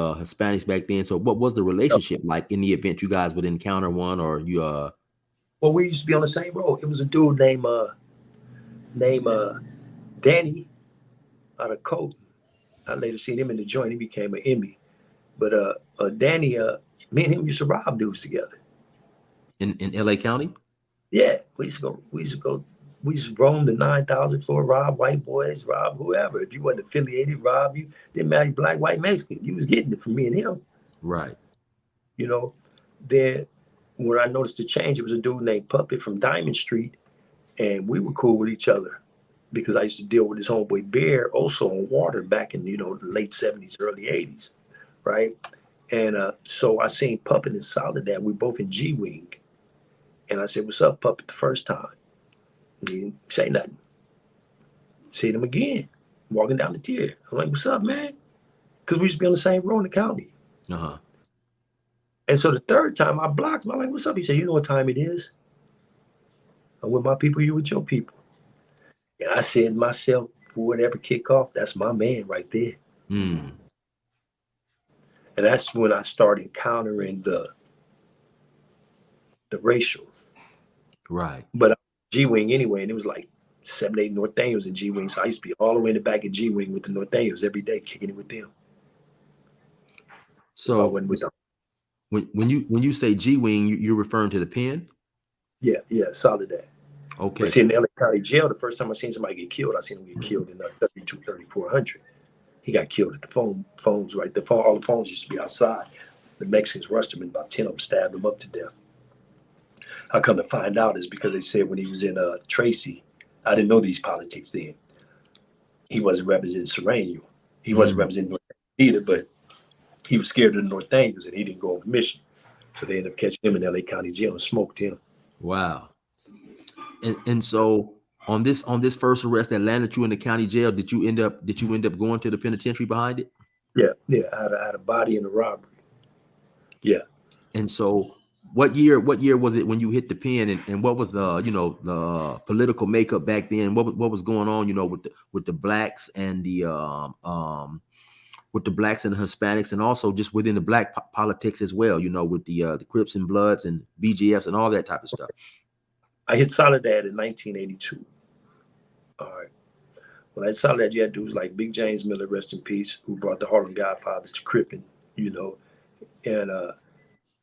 Hispanics back then. So what was the relationship like in the event you guys would encounter one, or you Well, we used to be on the same road. It was a dude named Danny out of Colton. I later seen him in the joint. He became an Emmy. But Danny, me and him used to rob dudes together. in LA County? Yeah, we used to go. We used to go. We used to roam the 9,000 floor, rob white boys, rob whoever. If you wasn't affiliated, rob you. Didn't matter, black, white, Mexican. You was getting it from me and him. Right. You know. Then when I noticed the change, it was a dude named Puppet from Diamond Street, and we were cool with each other because I used to deal with his homeboy Bear also on water back in the late '70s, early '80s, right? And so I seen Puppet and Soledad. We both in G Wing, and I said, "What's up, Puppet?" The first time, he didn't say nothing. See him again, walking down the tier. I'm like, "What's up, man?" Because we used to be on the same road in the county. Uh-huh. And so the third time I blocked him. I'm like, "What's up?" He said, "You know what time it is? I'm with my people. You with your people." And I said to myself, whatever kick off, that's my man right there. Mm. And that's when I started encountering the racial. Right. But I was G Wing anyway, and it was like 7, 8 Norteños in G Wing. So I used to be all the way in the back of G Wing with the Norteños every day, kicking it with them. If I So wasn't with them. when you say G Wing, you're referring to the pen? Yeah, Soledad. But Okay. see, in the LA County Jail, the first time I seen somebody get killed, I seen him get killed in 32, 3400. He got killed at the phones, right? All the phones used to be outside. The Mexicans rushed him, and about 10 of them stabbed him up to death. I come to find out is because they said when he was in Tracy, I didn't know these politics then. He wasn't representing Serrano. He wasn't representing North either, but he was scared of the Norteños and he didn't go on the mission. So they ended up catching him in LA County Jail and smoked him. Wow. And so on this first arrest that landed you in the county jail, did you end up going to the penitentiary behind it? Yeah. I had a body in a robbery. Yeah. And so what year was it when you hit the pen, and what was the political makeup back then? What was going on, with the blacks and the with the blacks and the Hispanics, and also just within the black politics as well, with the Crips and Bloods and BGFs and all that type of stuff? I hit Soledad in 1982. All right. When I hit Soledad, you had dudes like Big James Miller, rest in peace, who brought the Harlem Godfathers to Crippin, and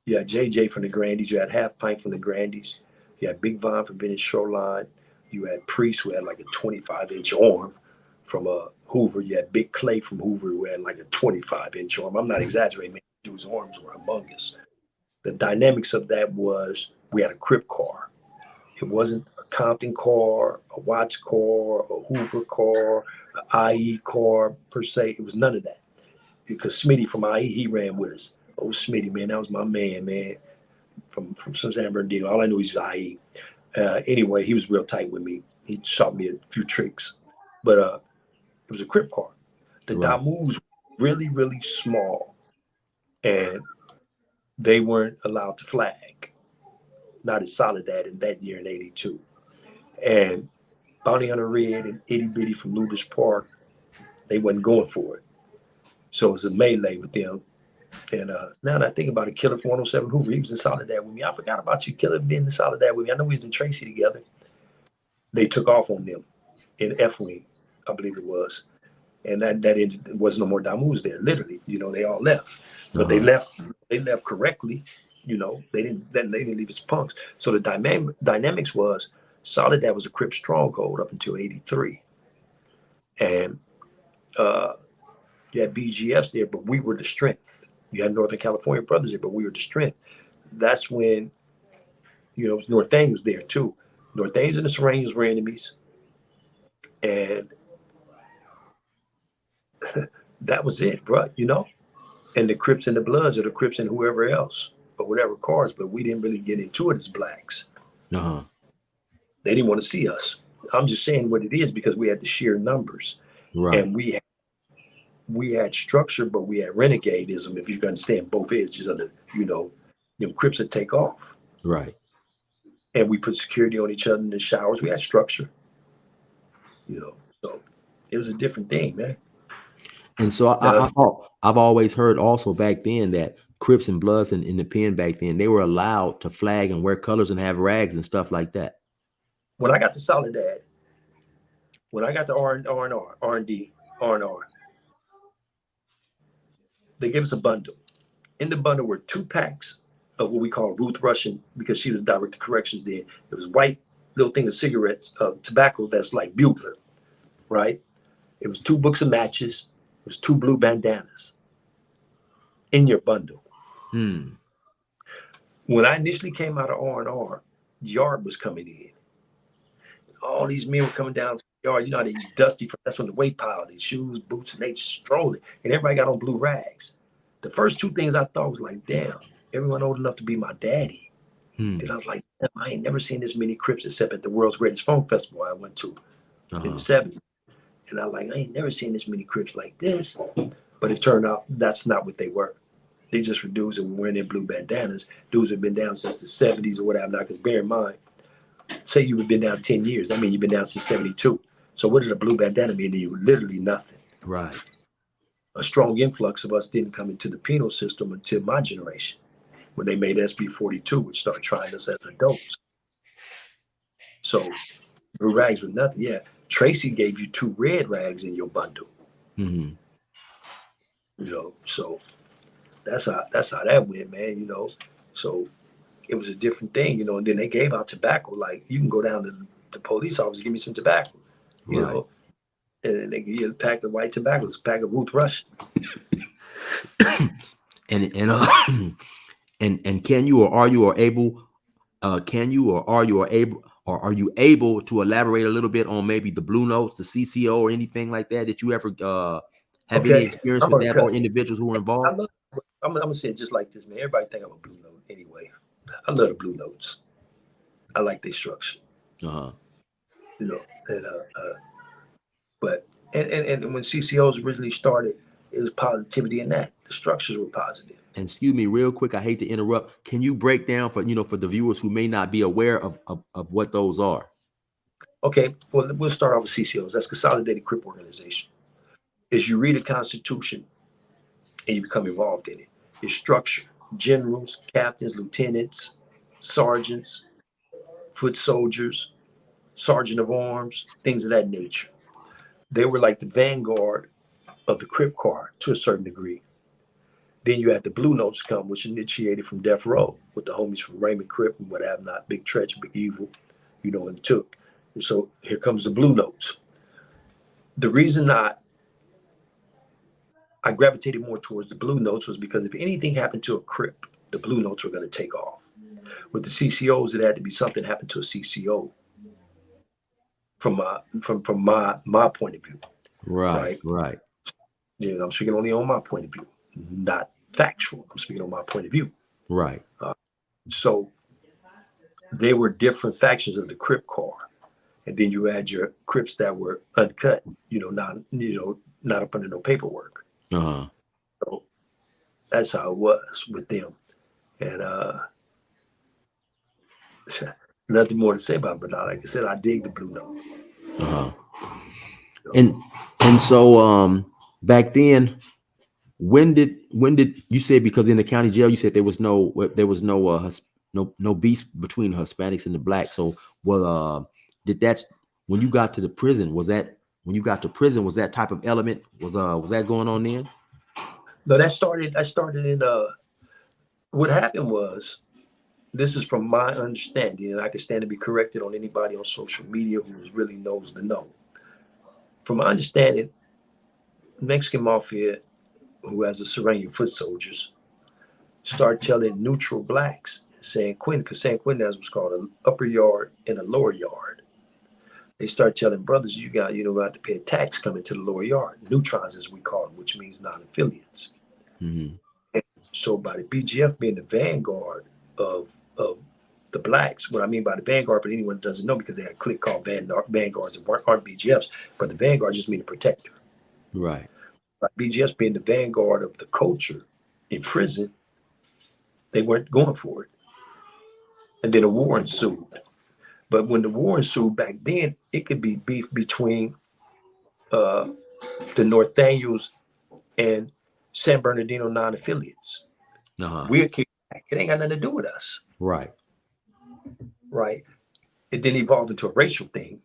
you had JJ from the Grandies, you had Half Pint from the Grandies, you had Big Von from Venice Shoreline, you had Priest who had like a 25-inch arm from Hoover, you had Big Clay from Hoover who had like a 25-inch arm. I'm not exaggerating, man. Dude's arms were humongous. The dynamics of that was we had a Crip car. It wasn't a Compton car, a Watts car, a Hoover car, an IE car per se. It was none of that. Because Smitty from IE, he ran with us. Oh, Smitty, man, that was my man, from San Bernardino. All I knew was IE. Anyway, he was real tight with me. He taught me a few tricks. But it was a Crip car. The Right. Damus were really, really small. And they weren't allowed to flag. Not as Soledad in that year in 82. And Bounty Hunter Red and Itty Bitty from Luders Park, they wasn't going for it. So it was a melee with them. And now that I think about it, Killer from 107 Hoover, he was in Soledad with me. I forgot about you, Killer, being in Soledad with me. I know we was in Tracy together. They took off on them in F-Wing, I believe it was. And that ended, was no more Damus there, literally. They all left. But they left correctly. They didn't leave as punks. So the dynamics was Soledad was a Crip stronghold up until 83. And you had BGFs there, but we were the strength. You had Northern California brothers there, but we were the strength. That's when, it was Norteños there too. Norteños and the Serranos were enemies. And that was it, bro, And the Crips and the Bloods, or the Crips and whoever else, or whatever cars, but we didn't really get into it as blacks. Uh-huh. They didn't want to see us. I'm just saying what it is because we had the sheer numbers. Right. And we had structure, but we had renegadeism, if you can understand both edges of the, Crips would take off. Right. And we put security on each other in the showers. We had structure, so it was a different thing, man. And so I've always heard also back then that Crips and Bloods in the pen back then, they were allowed to flag and wear colors and have rags and stuff like that. When I got to Soledad, when I got to R&D, R&R, they gave us a bundle. In the bundle were 2 packs of what we call Ruth Russian, because she was director of corrections then. It was white little thing of cigarettes, tobacco that's like bugler, right? It was 2 books of matches. It was 2 blue bandanas in your bundle. When I initially came out of R&R, yard was coming in. All these men were coming down the yard. You know, these dusty, that's when the weight pile, these shoes, boots, and they just strolling. And everybody got on blue rags. The first 2 things I thought was like, damn, everyone old enough to be my daddy. Then I was like, damn, I ain't never seen this many Crips except at the World's Greatest Film Festival I went to in the 70s. And I like, I ain't never seen this many Crips like this. But it turned out that's not what they were. They just were dudes that were wearing their blue bandanas. Dudes have been down since the 70s or whatever. Now, because bear in mind, say you've been down 10 years. That means you've been down since 72. So what does a blue bandana mean to you? Literally nothing. Right. A strong influx of us didn't come into the penal system until my generation, when they made SB 42, which started trying us as adults. So blue rags were nothing. Yeah. Tracy gave you 2 red rags in your bundle. You know, so that's how that went, man, you know. So it was a different thing, you know, and then they gave out tobacco. Like, you can go down to the police office, give me some tobacco, you know, and then they give you a pack of white tobacco, a pack of Ruth Russian. and can you or are you able are you able to elaborate a little bit on maybe the blue notes, the CCO, or anything like that? Did you ever have any experience with that, or individuals who were involved? I'm gonna say it just like this, man. Everybody think I'm a blue note anyway. I love the blue notes. I like their structure. You know, and but when CCOs originally started, it was positivity in that. The structures were positive. And excuse me, real quick, I hate to interrupt. Can you break down for the viewers who may not be aware of what those are? Okay, well, we'll start off with CCOs. That's Consolidated Crip Organization. Is you read the Constitution and you become involved in it. It's structure: generals, captains, lieutenants, sergeants, foot soldiers, sergeant of arms, things of that nature. They were like the vanguard of the Crip Corps to a certain degree. Then you had the Blue Notes come, which initiated from Death Row with the homies from Raymond Crip and what have not, Big Tretch, Big Evil, you know, and took. And so here comes the Blue Notes. The reason I gravitated more towards the Blue Notes was because if anything happened to a Crip, the Blue Notes were going to take off. With the CCOs, it had to be something happened to a CCO from my point of view. Right. You know, I'm speaking only on my point of view, not factual. I'm speaking on my point of view. Right. So they were different factions of the Crip Corps, and then you had your Crips that were uncut. Not up under no paperwork. So that's how it was with them, and nothing more to say about it. But like I said, I dig the Blue Note. And so back then, when did you say, because in the county jail you said there was no beef between Hispanics and the blacks? So when you got to prison, was that type of element was that going on then? No, that started in what happened was, this is from my understanding, and I can stand to be corrected on anybody on social media who really knows the know. From my understanding, Mexican Mafia, who has the Serenian foot soldiers, start telling neutral blacks, San Quentin, because San Quentin has what's called an upper yard and a lower yard. They start telling brothers, you have to pay a tax coming to the lower yard, neutrons as we call them, which means non-affiliates. And so by the BGF being the vanguard of the blacks, what I mean by the vanguard, for anyone who doesn't know, because they had a clique called vanguards that aren't BGFs, but the vanguard just mean the protector. Right. By BGFs being the vanguard of the culture in prison, they weren't going for it. And then a war ensued. But when the war ensued back then, it could be beef between the Northaniels and San Bernardino non-affiliates. We're kicked back. It ain't got nothing to do with us. Right. Right. It didn't evolve into a racial thing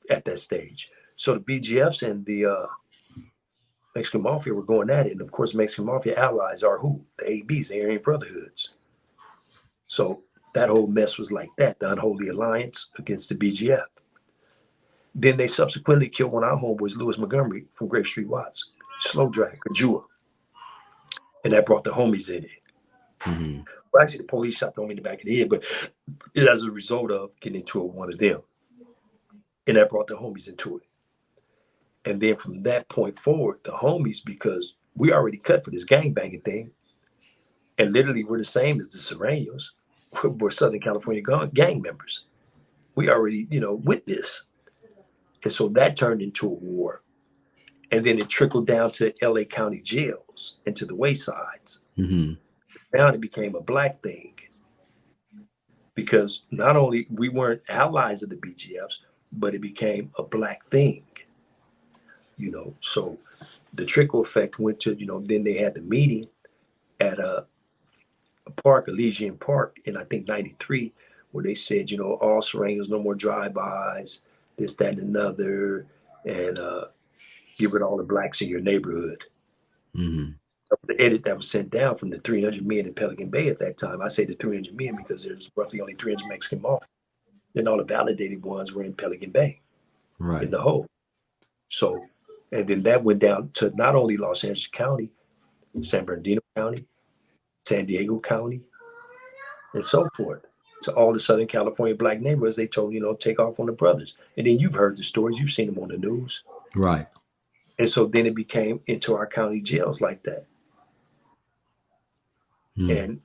at that stage. So the BGFs and the Mexican Mafia were going at it. And of course, Mexican Mafia allies are who? The ABs, the Aryan Brotherhoods. So that whole mess was like that, the unholy alliance against the BGF. Then they subsequently killed one of our homeboys, Lewis Montgomery from Grape Street Watts, slow drag, a Jew. And that brought the homies in it. Mm-hmm. Well, actually, the police shot the homie in the back of the head, but it as a result of getting into it with one of them. And that brought the homies into it. And then from that point forward, the homies, because we already cut for this gangbanging thing, and literally we're the same as the Serranos, we're Southern California gang members. We already, with this. And so that turned into a war. And then it trickled down to LA County jails and to the waysides. Mm-hmm. Now it became a black thing. Because not only we weren't allies of the BGFs, but it became a black thing. So the trickle effect went to, then they had the meeting at a park, Elysian Park, in I think 93, where they said, all Serranos, no more drive-bys, this, that, and another, and get rid of all the blacks in your neighborhood. Mm-hmm. That was the edit that was sent down from the 300 men in Pelican Bay at that time. I say the 300 men because there's roughly only 300 Mexican Mafia. Then all the validated ones were in Pelican Bay, right, in the hole. So, and then that went down to not only Los Angeles County, San Bernardino County, San Diego County, and so forth. So all the Southern California black neighborhoods, they told, take off on the brothers. And then you've heard the stories, you've seen them on the news. right. And so then it became into our county jails like that. And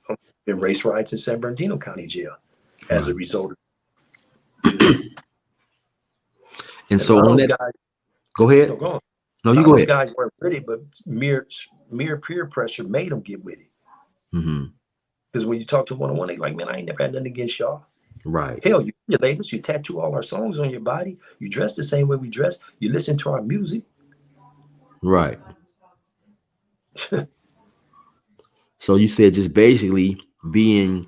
in race riots in San Bernardino County Jail as a result of And so on that, guys, go ahead. No, go on. No, you go ahead. Those guys weren't with it, but mere peer pressure made them get with it. Because when you talk to one-on-one, they're like, man, I ain't never had nothing against y'all. Right. Hell, you ladies, you tattoo all our songs on your body. You dress the same way we dress. You listen to our music. Right. So you said just basically being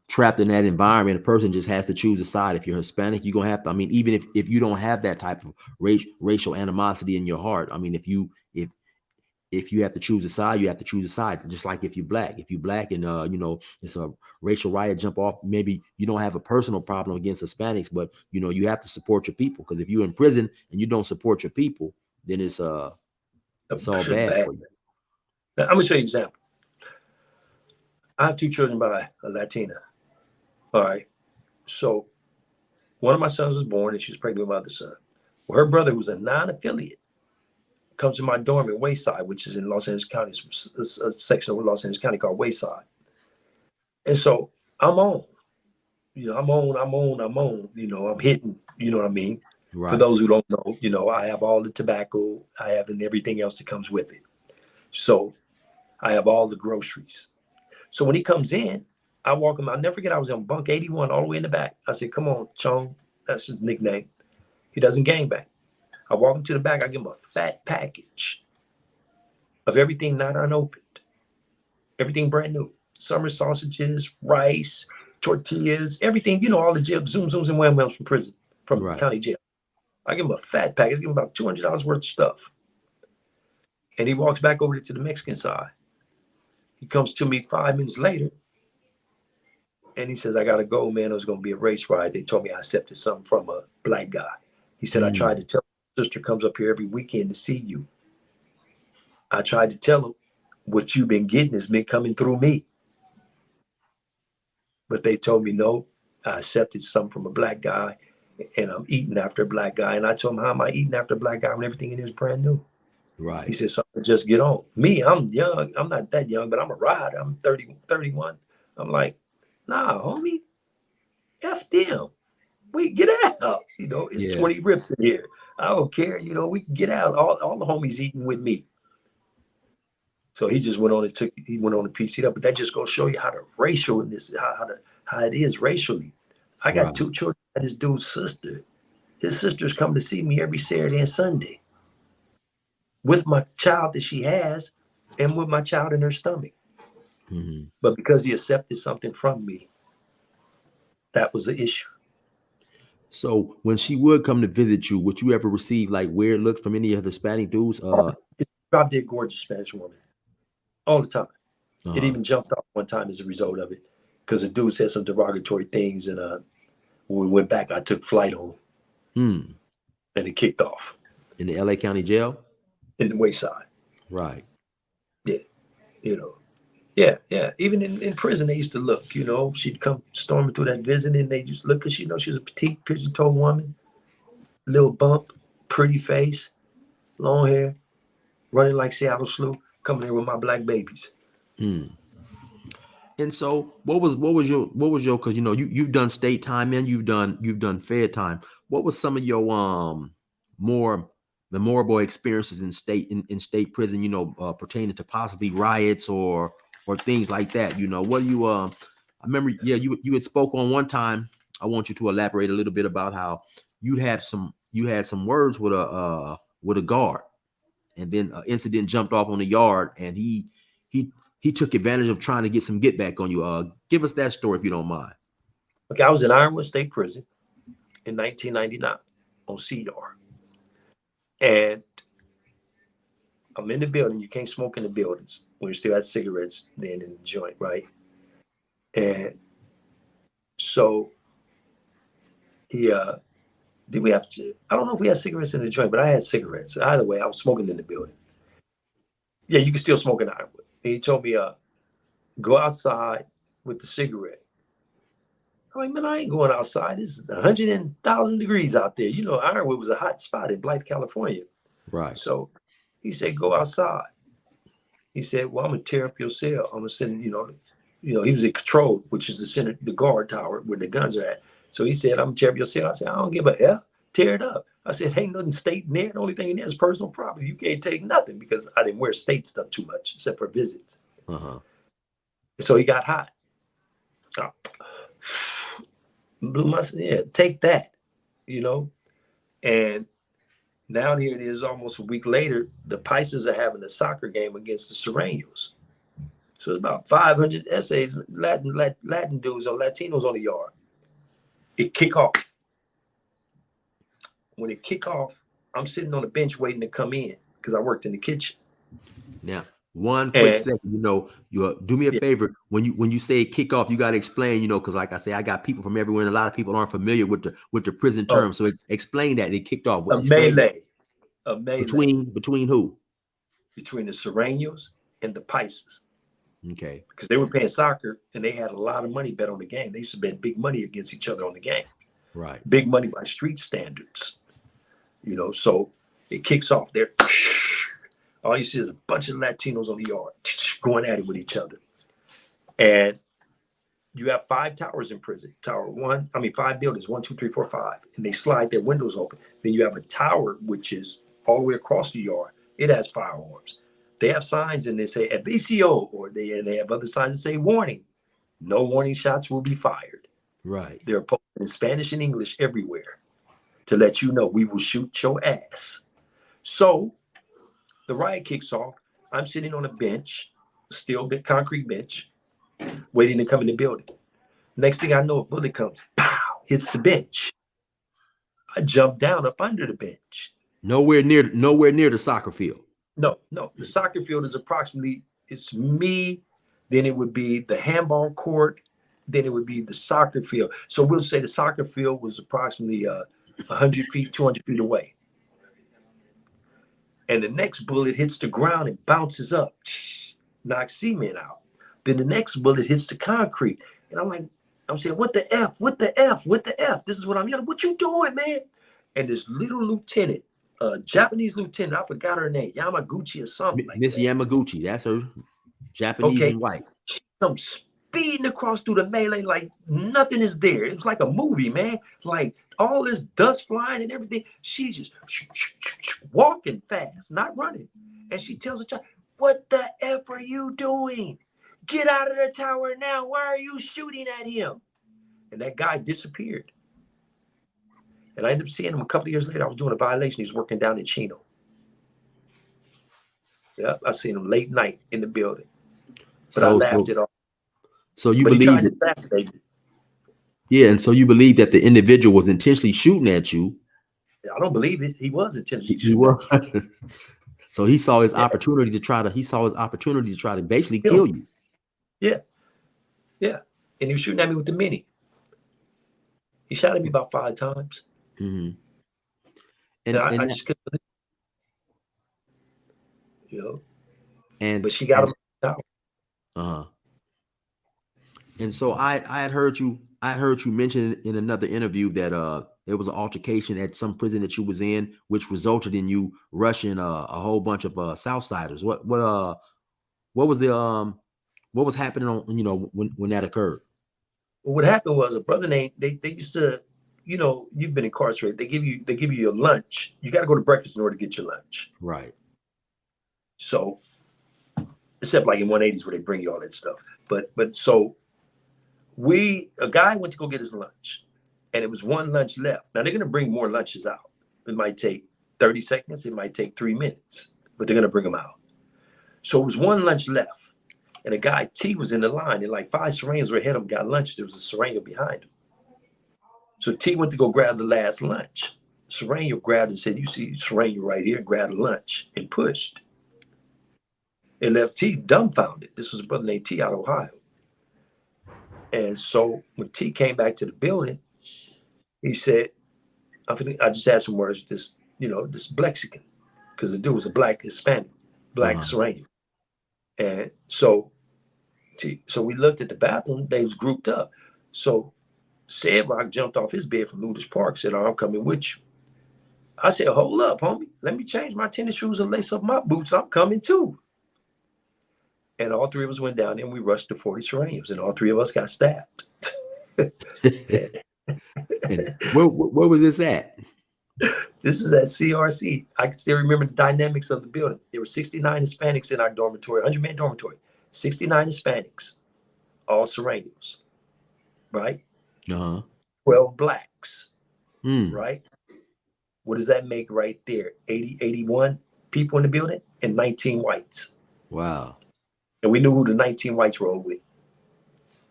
trapped in that environment, a person just has to choose a side. If you're Hispanic, you're going to have to, I mean, even if you don't have that type of racial animosity in your heart, I mean, if you have to choose a side, you have to choose a side. Just like if you're black and, it's a racial riot, jump off. Maybe you don't have a personal problem against Hispanics, but, you have to support your people. Because if you're in prison and you don't support your people, then it's all bad for you. Now, I'm going to show you an example. I have 2 children by a Latina. All right. So one of my sons was born and she was pregnant with my other son. Well, her brother, who's a non-affiliate, comes to my dorm in Wayside, which is in Los Angeles County, a section of Los Angeles County called Wayside. And so I'm on, I'm hitting, you know what I mean? Right. For those who don't know, I have all the tobacco, I have and everything else that comes with it. So I have all the groceries. So when he comes in, I walk him. I'll never forget, I was on bunk 81 all the way in the back. I said, come on, Chong. That's his nickname. He doesn't gangbang. I walk him to the back. I give him a fat package of everything not unopened. Everything brand new. Summer sausages, rice, tortillas, everything, all the jail, zooms and wham-whams from prison, from county jail. I give him a fat package. I give him about $200 worth of stuff. And he walks back over to the Mexican side. He comes to me 5 minutes later. And he says, I got to go, man. It was going to be a race ride. They told me I accepted something from a black guy. He said, I tried to tell my sister comes up here every weekend to see you. I tried to tell him what you've been getting has been coming through me. But they told me, no, I accepted something from a black guy and I'm eating after a black guy. And I told him, how am I eating after a black guy when everything in here is brand new? Right. He said, so just get on. Me, I'm young. I'm not that young, but I'm a rider. I'm 30, 31. I'm like, nah, homie, F them. We get out. It's 20 rips in here. I don't care. We can get out. All the homies eating with me. So he just went on and pieced it up. But that just goes to show you how the racial in this, how it is racially. I got 2 children. This dude's sister. His sisters come to see me every Saturday and Sunday. With my child that she has, and with my child in her stomach. Mm-hmm. But because he accepted something from me, that was the issue. So when she would come to visit you, would you ever receive like weird looks from any of the Hispanic dudes? It's drop dead gorgeous Spanish woman all the time. It Uh, even jumped off one time as a result of it because the dude said some derogatory things, and when we went back, I took flight on, hmm. and it kicked off In the LA County jail? in the wayside. Right. Yeah, you know. Yeah, yeah. Even in prison, they used to look. She'd come storming through that visit, and they just look because she was a petite, pigeon-toed woman, little bump, pretty face, long hair, running like Seattle Slew, coming in with my black babies. Hmm. And so what was your because you've done state time and you've done fed time. What was some of your more memorable experiences in state prison, pertaining to possibly riots or things like that? What do you I remember, yeah, you had spoke on one time. I want you to elaborate a little bit about how you had some words with a guard, and then an incident jumped off on the yard, and he took advantage of trying to get some get back on you. Give us that story if you don't mind. Okay, I was in Ironwood State Prison in 1999 on CDR. And I'm in the building. You can't smoke in the buildings when you still had cigarettes then in the joint, right? And so he did we have to, I don't know if we had cigarettes in the joint, but I had cigarettes. Either way, I was smoking in the building. Yeah, you can still smoke in Ironwood. And he told me, go outside with the cigarette. I'm like, man, I ain't going outside. It's 100,000 degrees out there. Ironwood was a hot spot in Blythe, California. Right. So he said, go outside. He said, well, I'm going to tear up your cell. I'm going to send, he was in control, which is the guard tower where the guns are at. So he said, I'm going to tear up your cell. I said, I don't give a F. Tear it up. I said, ain't nothing state in there. The only thing in there is personal property. You can't take nothing because I didn't wear state stuff too much except for visits. Uh-huh. So he got hot. Oh. Blew my, yeah, take that, And now here it is almost a week later, the Pisces are having a soccer game against the Sureños. So it's about 500 essays, Latin dudes or Latinos on the yard. It kick off. When it kick off, I'm sitting on the bench waiting to come in because I worked in the kitchen. Now, one quick second, you do me a favor when you say kick off, you got to explain, because like I say, I got people from everywhere, and a lot of people aren't familiar with the prison term. So explain that it kicked off. A melee. Between who? Between the Sureños and the Pisces. Okay. Because they were playing soccer and they had a lot of money bet on the game. They used to bet big money against each other on the game. Right. Big money by street standards. So it kicks off there. All you see is a bunch of Latinos on the yard going at it with each other. And you have 5 towers in prison. 5 buildings, 1, 2, 3, 4, 5. And they slide their windows open. Then you have a tower, which is all the way across the yard. It has firearms. They have signs and they say "Aviso," or they have other signs that say "Warning." No warning shots will be fired. Right. They're posted in Spanish and English everywhere to let you know we will shoot your ass. So the riot kicks off. I'm sitting on a bench, still the concrete bench, waiting to come in the building. Next thing I know, a bullet comes, pow, hits the bench. I jump down up under the bench. Nowhere near the soccer field. No. The soccer field is approximately, it's me, then it would be the handball court, then it would be the soccer field. So we'll say the soccer field was approximately 100 feet, 200 feet away. And the next bullet hits the ground and bounces up, knocks cement out. Then the next bullet hits the concrete. And I'm saying, what the F? What the F? What the F? This is what I'm yelling. What you doing, man? And this little lieutenant, Japanese lieutenant, I forgot her name, Yamaguchi or something like Miss that. Yamaguchi, that's her. Japanese and white. She comes speeding across through the melee like nothing is there. It was like a movie, man. Like all this dust flying and everything. She's just walking fast, not running. And she tells the child, what the F are you doing? Get out of the tower now. Why are you shooting at him? And that guy disappeared. And I ended up seeing him a couple of years later. I was doing a violation. He was working down in Chino. Yeah, I seen him late night in the building, but I So laughed it off. so you But he believe tried to that, assassinate me. yeah, and so you believe that the individual was intentionally shooting at you. I don't believe it. He was intentionally He shooting at was. me. So he saw his Yeah, opportunity to try to basically kill kill me. you. Yeah, yeah. And he was shooting at me with the mini. He shot at me about 5 times. Hmm. And And I and just couldn't believe it, you know. and But she got and him out. uh and so I had heard you mention in another interview that there was an altercation at some prison that you was in, which resulted in you rushing a whole bunch of Southsiders. What was the what was happening on, when that occurred? Well, what happened was a brother named they used to, you've been incarcerated. They give you your lunch. You got to go to breakfast in order to get your lunch. Right. So except like in 180s where they bring you all that stuff. But so a guy went to go get his lunch, and it was one lunch left. Now they're gonna bring more lunches out. It might take 30 seconds, it might take 3 minutes, but they're gonna bring them out. So it was one lunch left, and a guy T was in the line, and like 5 Serenians were ahead of him got lunch. There was a Serenian behind him. So T went to go grab the last lunch. Serenian grabbed and said, "You see Serenian right here," grabbed the lunch and pushed. It left T dumbfounded. This was a brother named T out of Ohio. And so when T came back to the building, he said, I just had some words with this Mexican, because the dude was a black Hispanic, black Uh-huh. Serenian. And so we looked at the bathroom, they was grouped up. So Said Rock jumped off his bed from Ludus Park, said, "Oh, I'm coming with you." I said, "Hold up, homie. Let me change my tennis shoes and lace up my boots. I'm coming too." And all three of us went down there and we rushed to 40 Serenians, and all three of us got stabbed. And where was this at? This is at CRC. I can still remember the dynamics of the building. There were 69 Hispanics in our dormitory, 100-man dormitory, 69 Hispanics, all Serenians, right? Uh-huh. 12 blacks, Hmm. right? What does that make right there? 80, 81 people in the building and 19 whites. Wow. And we knew who the 19 whites rolled with.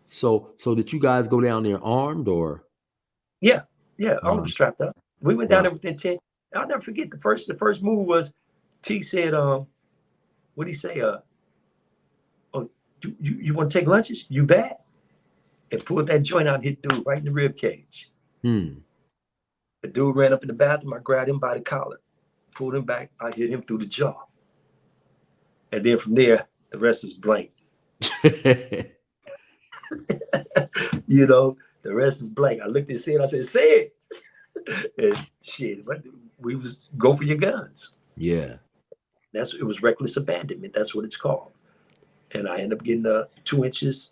So did you guys go down there armed or? Yeah, yeah, all of Uh-huh. them strapped up. We went down Wow. there within 10. I'll never forget the first move was T said, what did he say? Oh, you want to take lunches? You bet. And pulled that joint out and hit dude right in the rib cage. Hmm. The dude ran up in the bathroom. I grabbed him by the collar, pulled him back. I hit him through the jaw. And then from there, the rest is blank. The rest is blank. I looked at Sid. I said, "Sid," and shit. But we was go for your guns. Yeah. It was reckless abandonment. That's what it's called. And I ended up getting 2 inches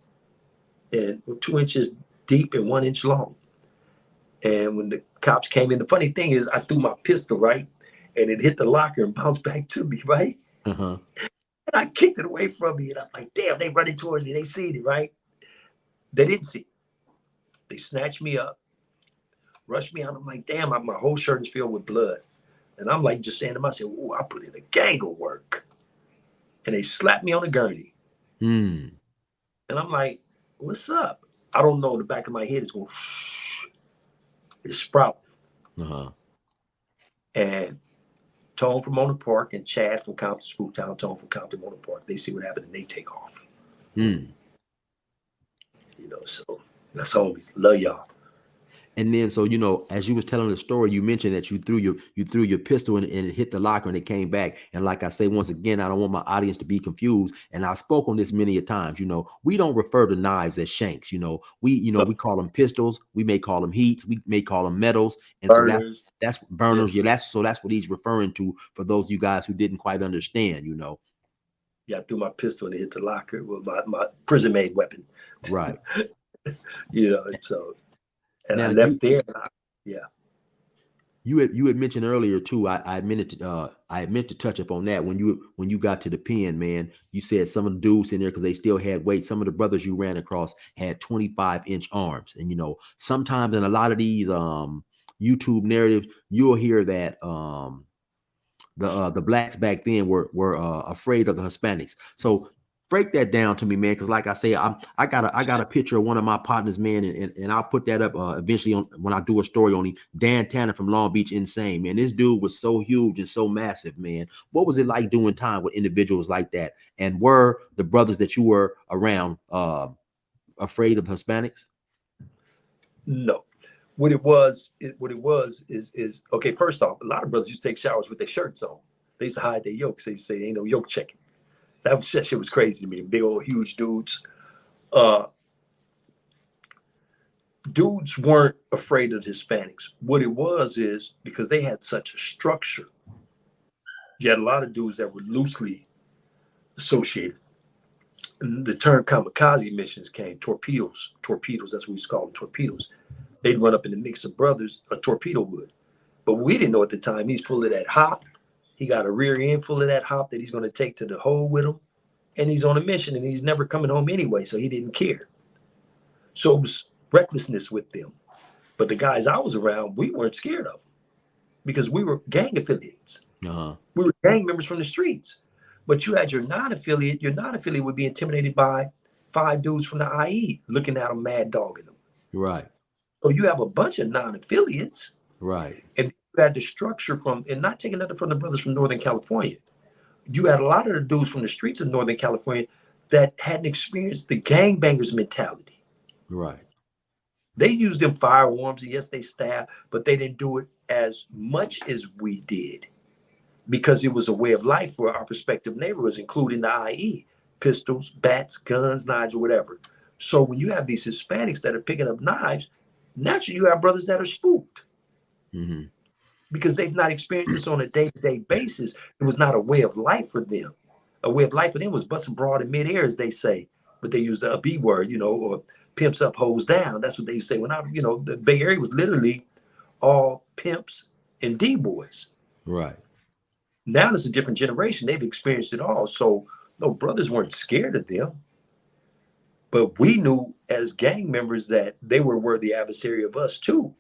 deep and 1 inch long. And when the cops came in, the funny thing is I threw my pistol, right? And it hit the locker and bounced back to me, right? Uh-huh. And I kicked it away from me. And I'm like, damn, they running towards me. They seen it, right? They didn't see it. They snatched me up, rushed me out. I'm like, damn, my whole shirt is filled with blood. And I'm like, just saying to myself, "Oh, I put in a gang of work." And they slapped me on the gurney. Hmm. And I'm like, "What's up?" I don't know. In the back of my head is going, shh. It's sprouting. Uh-huh. And Tone from Mona Park and Chad from Compton Spooktown, Tone from Compton Mona Park, they see what happened and they take off. Hmm. So that's homies. Love y'all. And then, so, as you was telling the story, you mentioned that you threw your pistol and it hit the locker and it came back. And like I say, once again, I don't want my audience to be confused. And I spoke on this many a times. We don't refer to knives as shanks. We call them pistols. We may call them heats. We may call them metals. And so Burners. that's burners. Yeah, that's what he's referring to for those of you guys who didn't quite understand. Yeah, I threw my pistol and it hit the locker with my prison made weapon. Right. And so, and Now I left there. Yeah. You had mentioned earlier too. I meant to touch up on that when you got to the pen, man. You said some of the dudes in there, because they still had weight. Some of the brothers you ran across had 25-inch arms, and sometimes in a lot of these YouTube narratives, you'll hear that the blacks back then were afraid of the Hispanics. So break that down to me, man, because like I say, I got a picture of one of my partners, man, and I'll put that up eventually on when I do a story on him. Dan Tanner from Long Beach, insane, man. This dude was so huge and so massive, man. What was it like doing time with individuals like that? And were the brothers that you were around afraid of Hispanics? No. What it was is okay. First off, a lot of brothers used to take showers with their shirts on. They used to hide their yokes. They say ain't no yoke checking. That shit was crazy to me. Big old huge dudes. Uh, Dudes weren't afraid of the Hispanics. What it was is because they had such a structure. You had a lot of dudes that were loosely associated. And the term kamikaze missions came. Torpedoes. That's what we used to call them. Torpedoes. They'd run up in the mix of brothers. A torpedo would. But we didn't know at the time he's full of that hop. He got a rear end full of that hop that he's going to take to the hole with him. And he's on a mission and he's never coming home anyway, so he didn't care. So it was recklessness with them. But the guys I was around, we weren't scared of them because we were gang affiliates. Uh-huh. We were gang members from the streets. But you had your non-affiliate. Your non-affiliate would be intimidated by 5 dudes from the IE looking at them, mad dogging them. Right. So you have a bunch of non-affiliates. Right. And you had the structure from, and not taking nothing from the brothers from Northern California. You had a lot of the dudes from the streets of Northern California that hadn't experienced the gangbangers mentality. Right. They used them firearms, and yes, they stabbed, but they didn't do it as much as we did because it was a way of life for our respective neighborhoods, including the IE, pistols, bats, guns, knives, or whatever. So when you have these Hispanics that are picking up knives, naturally you have brothers that are spooked. Mm-hmm. Because they've not experienced this on a day-to-day basis. It was not a way of life for them. A way of life for them was busting broad in midair, as they say, but they used a B word, or pimps up, hoes down. That's what they say. When the Bay Area was literally all pimps and D-boys. Right. Now it's a different generation. They've experienced it all. So no, brothers weren't scared of them. But we knew as gang members that they were the adversary of us too.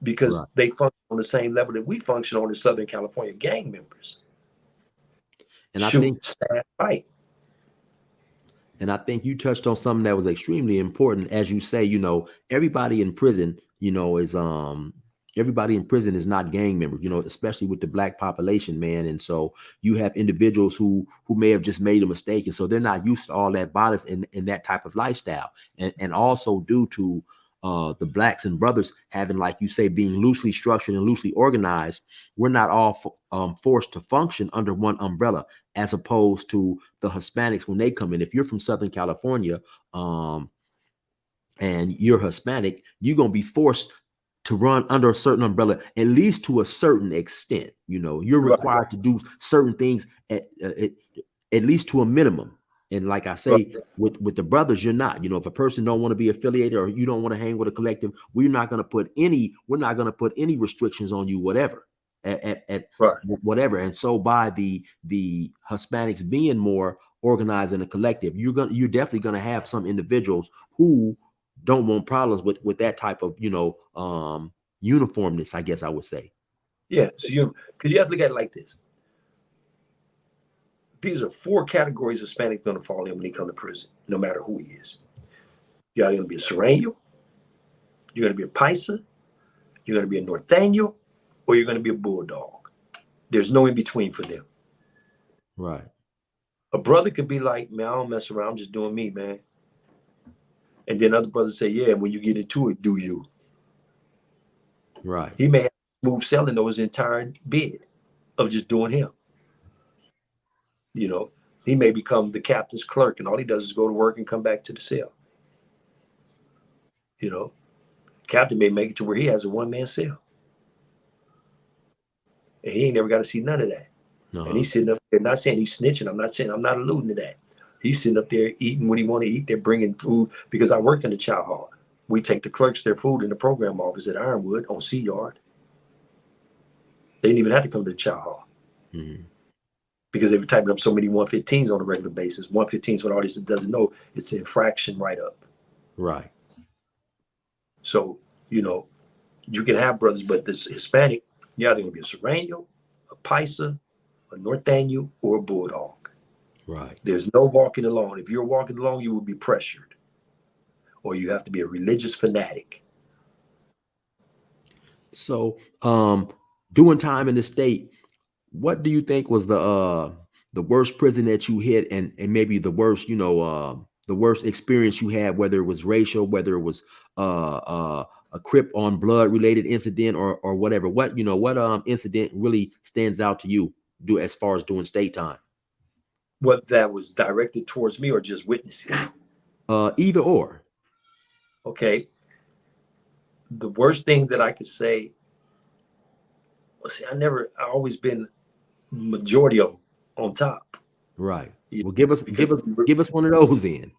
Because right. they function on the same level that we function on as Southern California gang members. And Shoot, I think stab, fight. And I think you touched on something that was extremely important. As you say, everybody in prison, is everybody in prison is not gang members, especially with the black population, man. And so you have individuals who may have just made a mistake. And so they're not used to all that violence in that type of lifestyle. And also due to the blacks and brothers having, like you say, being loosely structured and loosely organized, we're not all forced to function under one umbrella, as opposed to the Hispanics when they come in. If you're from Southern California and you're Hispanic, you're going to be forced to run under a certain umbrella, at least to a certain extent. You're required to do certain things at least to a minimum. And like I say, with the brothers, you're not. If a person don't want to be affiliated or you don't want to hang with a collective, we're not going to put any restrictions on you, whatever, at whatever. And so by the Hispanics being more organized in a collective, you're definitely going to have some individuals who don't want problems with that type of uniformness, I guess I would say. Yeah, so because you have to look at it like this. These are 4 categories Hispanics going to fall in when they come to prison, no matter who he is. You're either going to be a Sereno, you're going to be a Paisa, you're going to be a Norteño, or you're going to be a Bulldog. There's no in between for them. Right. A brother could be like, man, I don't mess around. I'm just doing me, man. And then other brothers say, yeah, when you get into it, do you? Right. He may have smooth selling though his entire bid of just doing him. He may become the captain's clerk and all he does is go to work and come back to the cell. Captain may make it to where he has a one-man cell. And he ain't never got to see none of that. Uh-huh. And he's sitting up there, not saying he's snitching. I'm not alluding to that. He's sitting up there eating what he want to eat. They're bringing food because I worked in the chow hall. We take the clerks their food in the program office at Ironwood on Sea Yard. They didn't even have to come to the chow hall. Mm-hmm. Because they were typing up so many 115s on a regular basis. 115s, for the audience that doesn't know, it's an infraction write-up. Right. So, you can have brothers, but this Hispanic, you're either going to be a Sereno, a Paisa, a North Daniel or a Bulldog. Right. There's no walking alone. If you're walking alone, you will be pressured, or you have to be a religious fanatic. So, doing time in the state, what do you think was the worst prison that you hit, and maybe the worst, the worst experience you had, whether it was racial, whether it was a Crip on blood related incident, or whatever. What incident really stands out to you, do as far as doing state time? What that was directed towards me or just witnessing? Either or. Okay. The worst thing that I could say, well, see, I always been majority of them on top. Right. You Well, know, because give us one of those in.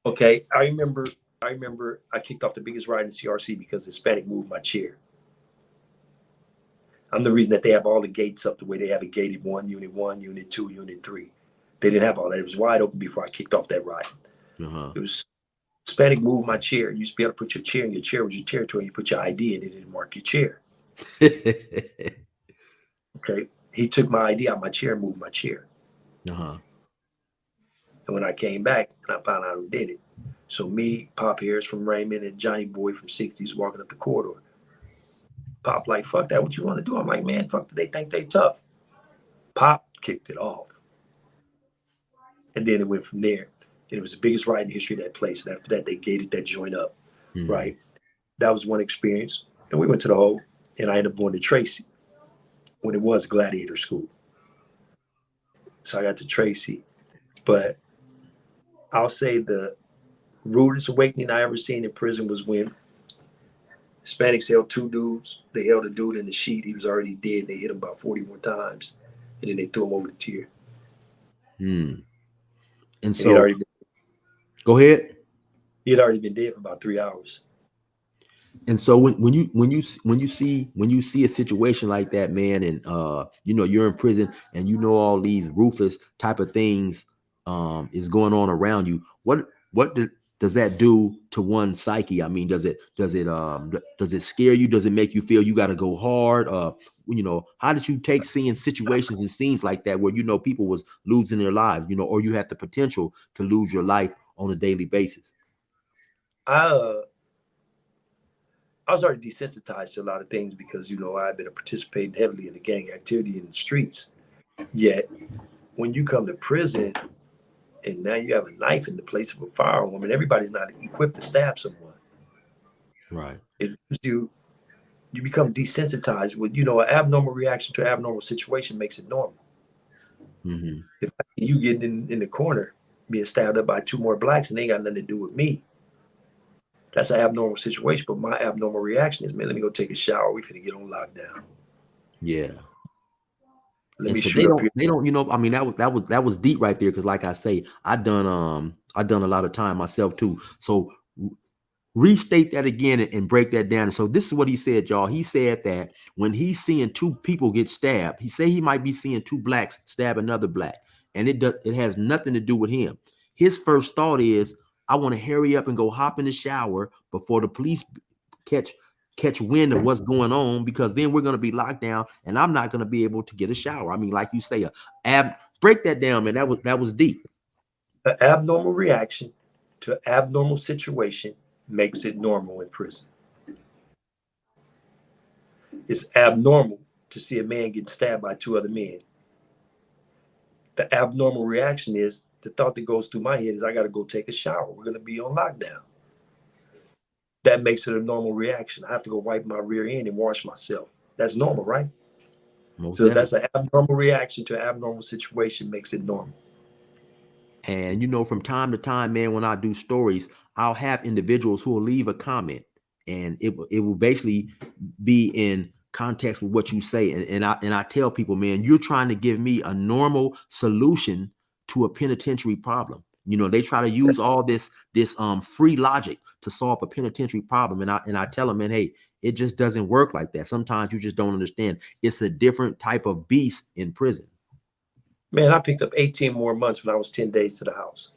okay, I remember I kicked off the biggest ride in CRC because Hispanic moved my chair. I'm the reason that they have all the gates up the way they have it gated one, unit two, unit three. They didn't have all that. It was wide open before I kicked off that ride. Uh-huh. It was Hispanic moved my chair. You used to be able to put your chair in. Your chair was your territory. You put your ID in it and mark your chair. Okay. He took my ID out of my chair and moved my chair. Uh-huh. And when I came back and I found out who did it. So me, Pop Harris from Raymond, and Johnny Boy from 60s walking up the corridor. Pop like, fuck that, what you want to do? I'm like, man, fuck that, they think they tough. Pop kicked it off. And then it went from there. And it was the biggest ride in the history of that place. And after that, they gated that joint up, right? That was one experience. And we went to the hole, and I ended up going to Tracy when it was Gladiator School. So I got to Tracy. But I'll say the rudest awakening I ever seen in prison was when Hispanics held two dudes. They held a dude in the sheet. He was already dead. They hit him about 41 times. And then they threw him over the tier. And And so, go ahead. He had already been dead for about 3 hours. And so when you see a situation like that, man, and you're in prison and all these ruthless type of things is going on around you, does that do to one's psyche? I mean, does it scare you? Does it make you feel you got to go hard? How did you take seeing situations and scenes like that where people was losing their lives, or you had the potential to lose your life on a daily basis? I was already desensitized to a lot of things because, I've been participating heavily in the gang activity in the streets. Yet, when you come to prison and now you have a knife in the place of a firearm and everybody's not equipped to stab someone, right? You become desensitized with, an abnormal reaction to an abnormal situation makes it normal. If you get in the corner being stabbed up by two more blacks and they ain't got nothing to do with me, that's an abnormal situation. But my abnormal reaction is, man, let me go take a shower. We finna get on lockdown. Yeah. Let me shoot up here. They don't, I mean, that was deep right there. Cause like I say, I done a lot of time myself too. So restate that again and break that down. So this is what he said, y'all. He said that when he's seeing two people get stabbed, he might be seeing two blacks stab another black, and it has nothing to do with him. His first thought is, I want to hurry up and go hop in the shower before the police catch wind of what's going on, because then we're going to be locked down and I'm not going to be able to get a shower. I mean, like you say, break that down, man. That was deep. An abnormal reaction to an abnormal situation makes it normal in prison. It's abnormal to see a man getting stabbed by two other men. The abnormal reaction is, the thought that goes through my head is, I got to go take a shower. We're going to be on lockdown. That makes it a normal reaction. I have to go wipe my rear end and wash myself. That's normal, right? So that's an abnormal reaction to an abnormal situation makes it normal. And from time to time, man, when I do stories, I'll have individuals who will leave a comment, and it will basically be in context with what you say. And I tell people, man, you're trying to give me a normal solution to a penitentiary problem. They try to use all this free logic to solve a penitentiary problem. And I tell them, man, hey, it just doesn't work like that. Sometimes you just don't understand. It's a different type of beast in prison. Man, I picked up 18 more months when I was 10 days to the house.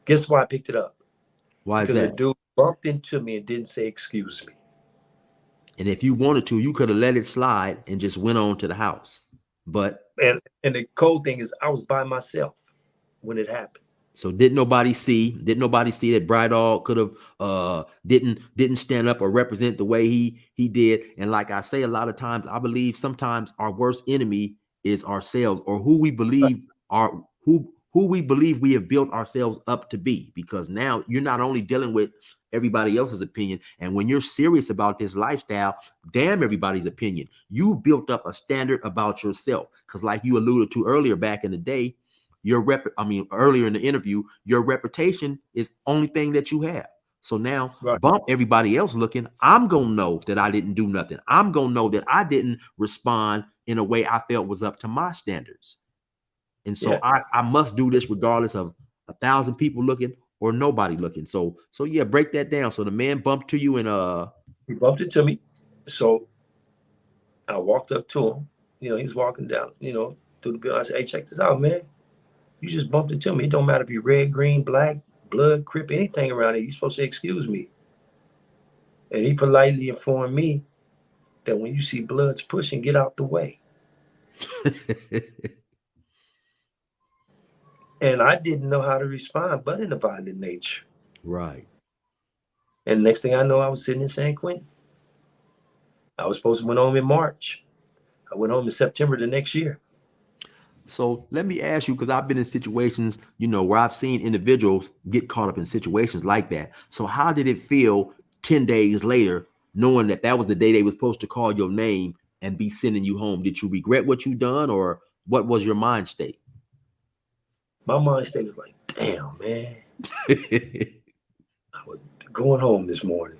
Guess why I picked it up? Why is that? Because the dude bumped into me and didn't say, excuse me. And if you wanted to, you could have let it slide and just went on to the house. But And the cold thing is I was by myself when it happened. So didn't nobody see? Didn't nobody see that BRY DOG could have didn't stand up or represent the way he did? And like I say, a lot of times I believe sometimes our worst enemy is ourselves, or who we believe are who we believe we have built ourselves up to be. Because now you're not only dealing with everybody else's opinion, and when you're serious about this lifestyle, damn everybody's opinion. You've built up a standard about yourself. Because like you alluded to earlier back in the day, earlier in the interview, your reputation is only thing that you have. So now Right. bump everybody else looking, I'm gonna know that I didn't do nothing. I'm gonna know that I didn't respond in a way I felt was up to my standards. And so Yeah. I must do this regardless of 1,000 people looking or nobody looking. So yeah, break that down. So the man bumped to you and He bumped into me. So I walked up to him. He was walking down, through the building. I said, "Hey, check this out, man. You just bumped into me. It don't matter if you're red, green, black, blood, crip, anything around here. You're supposed to say, excuse me." And he politely informed me that when you see bloods pushing, get out the way. And I didn't know how to respond, but in a violent nature. Right. And next thing I know, I was sitting in San Quentin. I was supposed to went home in March. I went home in September the next year. So let me ask you, because I've been in situations, where I've seen individuals get caught up in situations like that. So how did it feel 10 days later, knowing that that was the day they were supposed to call your name and be sending you home? Did you regret what you done, or what was your mind state? My mind state was like, damn, man. I was going home this morning.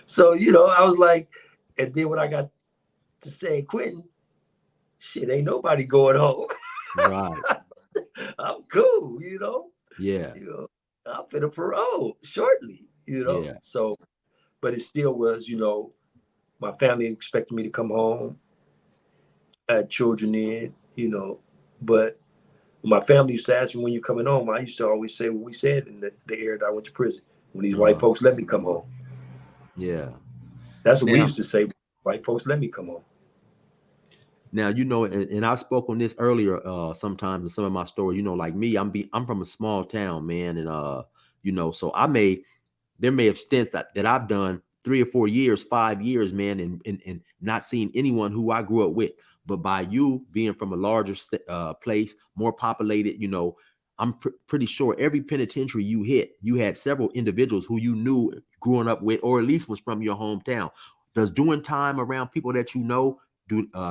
So, I was like, and then when I got to San Quentin, shit, ain't nobody going home. Right. I'm cool, Yeah. I'm finna parole shortly, Yeah. So, but it still was, my family expected me to come home. I had children in, but my family used to ask me, when you coming home, I used to always say what we said in the era that I went to prison. When these white folks let me come home. Yeah. That's what we Now, used to say. White folks let me come home. now, and I spoke on this earlier sometimes in some of my stories. Like me, I'm from a small town, man, and so there may have stints that I've done 3 or 4 years, 5 years, man, and not seeing anyone who I grew up with. But by you being from a larger place, more populated, I'm pretty sure every penitentiary you hit, you had several individuals who you knew growing up with, or at least was from your hometown. Does doing time around people that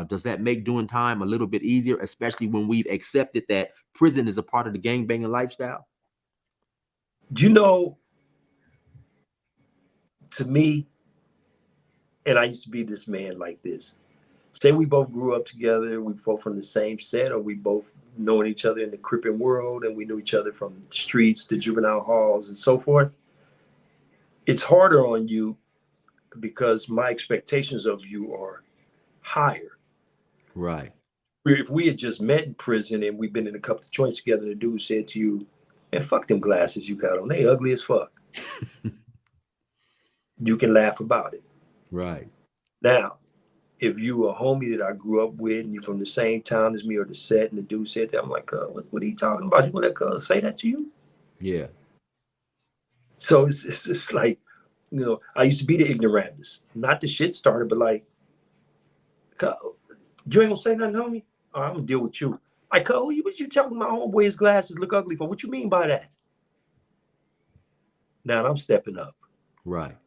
does that make doing time a little bit easier, especially when we've accepted that prison is a part of the gangbanging lifestyle? To me, and I used to be this man like this. Say we both grew up together, we both from the same set, or we both knowing each other in the crippin' world, and we knew each other from the streets, the juvenile halls, and so forth. It's harder on you because my expectations of you are higher. Right. If we had just met in prison and we've been in a couple of joints together, the dude said to you, "Man, fuck them glasses you got on. They ugly as fuck." You can laugh about it. Right. Now, if you a homie that I grew up with and you're from the same town as me or the set, and the dude said that, I'm like, what are you talking about? You gonna let cuz say that to you? Yeah. So it's like, I used to be the ignoramus, not the shit starter, but like, "Cuz, you ain't gonna say nothing, homie? All right, I'm gonna deal with you." Like, "Cuz, what you telling my homeboy his glasses look ugly for? What you mean by that?" Now I'm stepping up. Right.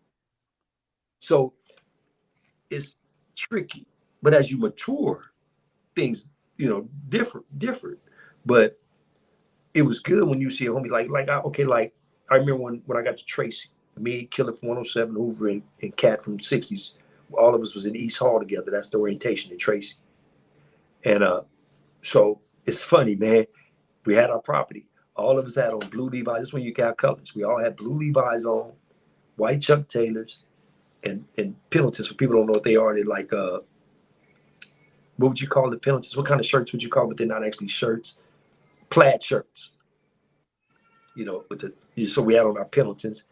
So it's tricky. But as you mature, things, different. But it was good when you see a homie like I remember when I got to Tracy, me, Killer from 107, Hoover, and Cat from 60s. All of us was in East Hall together. That's the orientation in Tracy. And so it's funny, man. We had our property. All of us had on blue Levi's. This is when you got colors. We all had blue Levi's on, white Chuck Taylors, and penalties. For people who don't know what they are, they're like what would you call the penalties? What kind of shirts would you call? But they're not actually shirts. Plaid shirts. With so we had on our Pendletons,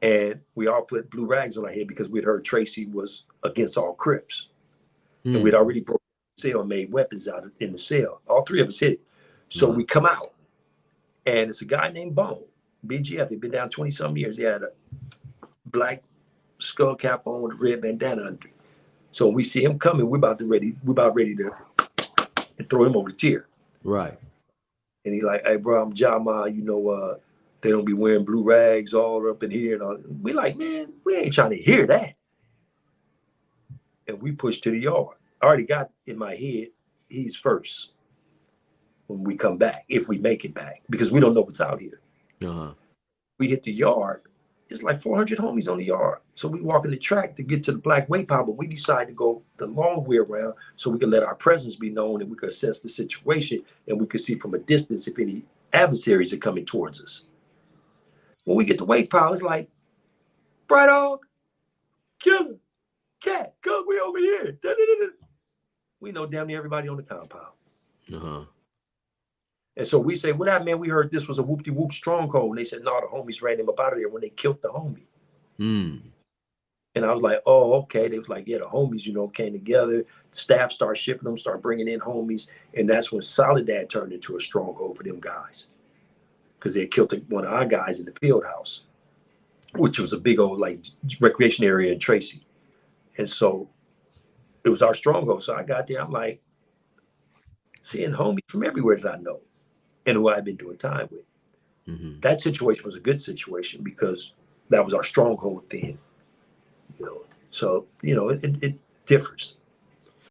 And we all put blue rags on our head because we'd heard Tracy was against all Crips. And Mm. we'd already broken the cell and made weapons out of, in the cell. All three of us hit it. So we come out, and it's a guy named Bone, BGF. He'd been down 20-some years. He had a black skull cap on with a red bandana under. So when we see him coming, we're about ready to throw him over the tier. Right. And he like, hey, bro, I'm Jama. You know, they don't be wearing blue rags all up in here. And all. We like, man, we ain't trying to hear that. And we push to the yard. I already got in my head, he's first when we come back, if we make it back, because we don't know what's out here. We hit the yard. It's like 400 homies on the yard. So we walk in the track to get to the black weight pile, but we decide to go the long way around so we can let our presence be known and we can assess the situation and we can see from a distance if any adversaries are coming towards us. When we get to weight pile, it's like, BRY DOG, Killer, Cat, come, we over here. We know damn near everybody on the compound. And so we say, what happened, man? We heard this was a whoop-de-whoop stronghold. And they said, no, the homies ran him up out of there when they killed the homie. And I was like, oh, okay. They was like, yeah, the homies, you know, came together. Staff started shipping them, started bringing in homies. And that's when Soledad turned into a stronghold for them guys. Because they had killed one of our guys in the field house, which was a big old, like, recreation area in Tracy. And so it was our stronghold. So I got there. I'm like, seeing homies from everywhere that I know and who I've been doing time with. That situation was a good situation because that was our stronghold then. You know, so, you know, it differs.